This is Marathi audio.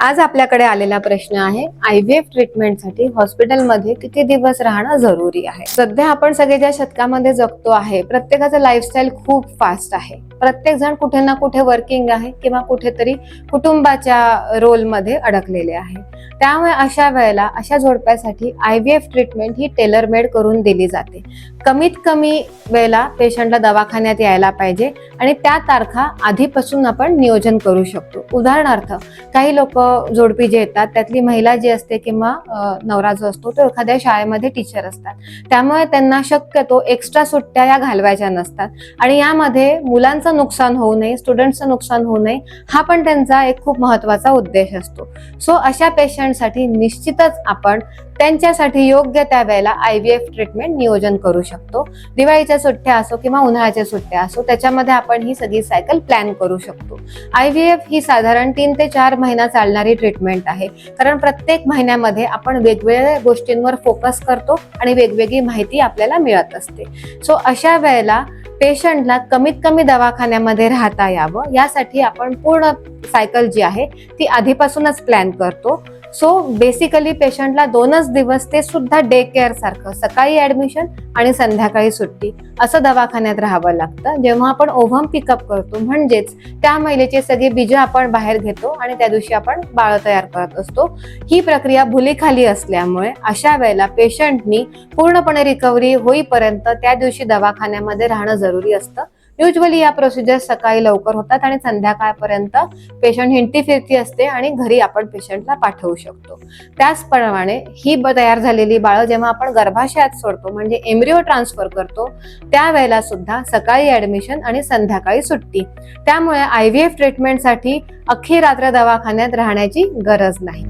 आज आपल्याकडे आलेला प्रश्न आहे, IVF ट्रीटमेंटसाठी हॉस्पिटलमध्ये किती दिवस राहणं जरुरी आहे। सध्या आपण सगळे ज्या शतकामध्ये जगतो आहे, प्रत्येकाचं लाईफस्टाईल खूप फास्ट आहे। प्रत्येक जण कुठे ना कुठे वर्किंग आहे किंवा कुठेतरी कुटुंबाच्या रोलमध्ये अडकलेले आहे। त्यामुळे अशा वेळेला अशा जोडप्यासाठी IVF ट्रीटमेंट ही टेलर मेड करून दिली जाते। कमीत कमी वेळेला पेशंटला दवाखान्यात यायला पाहिजे आणि त्या तारखा आधीपासून आपण नियोजन करू शकतो। उदाहरणार्थ काही लोक जोडपी जे येतात त्यातली महिला जी असते किंवा नवरा जो असतो तो एखाद्या शाळेमध्ये टीचर असतात, त्यामुळे त्यांना शक्यतो एक्स्ट्रा सुट्ट्या या घालवायच्या नसतात आणि यामध्ये मुलांचं नुकसान होऊ नये, स्टुडंट्सचं नुकसान होऊ नये हा पण त्यांचा एक खूप महत्त्वाचा उद्देश असतो। सो अशा पेशंटसाठी निश्चितच आपण त्यांच्यासाठी योग्य त्या वेळेला IVF ट्रीटमेंट नियोजन करू शकतो। दिवाळीच्या सुट्ट्या असो किंवा उन्हाळ्याच्या सुट्ट्या असो, त्याच्यामध्ये आपण ही सगळी सायकल प्लॅन करू शकतो। IVF ही साधारण 3 ते 4 महिना चालणारी ट्रीटमेंट आहे, कारण प्रत्येक महिन्यामध्ये आपण वेगवेगळ्या गोष्टींवर फोकस करतो आणि वेगवेगळी माहिती आपल्याला मिळत असते। सो अशा वेळेला पेशंटला कमीत कमी दवाखान्यामध्ये राहता यावं यासाठी आपण पूर्ण सायकल जी आहे ती आधीपासूनच प्लॅन करतो। सो बेसिकली पेशंटला 2च दिवस, ते सुद्धा डे केअर सारखं, सकाळी ऍडमिशन आणि संध्याकाळी सुट्टी असं दवाखान्यात राहावं लागतं। जेव्हा आपण ओव्हम पिकअप करतो म्हणजेच त्या महिलेची सगळी बीजं आपण बाहेर घेतो आणि त्या दिवशी आपण बाळ तयार करत असतो, ही प्रक्रिया भुलीखाली असल्यामुळे अशा वेळेला पेशंटनी पूर्णपणे रिकव्हरी होईपर्यंत त्या दिवशी दवाखान्यामध्ये राहणं जरुरी असतं। युजली या प्रोसिजर सकाळी लवकर होतात आणि संध्याकाळपर्यंत पेशंट हिंडती फिरती असते आणि घरी आपण पेशंटला पाठवू शकतो। त्याचप्रमाणे ही तयार झालेली बाळं जेव्हा आपण गर्भाशयात सोडतो म्हणजे एम्ब्रिओ ट्रान्सफर करतो, त्यावेळेला सुद्धा सकाळी ऍडमिशन आणि संध्याकाळी सुट्टी। त्यामुळे IVF ट्रीटमेंटसाठी अख्खी रात्र दवाखान्यात राहण्याची गरज नाही।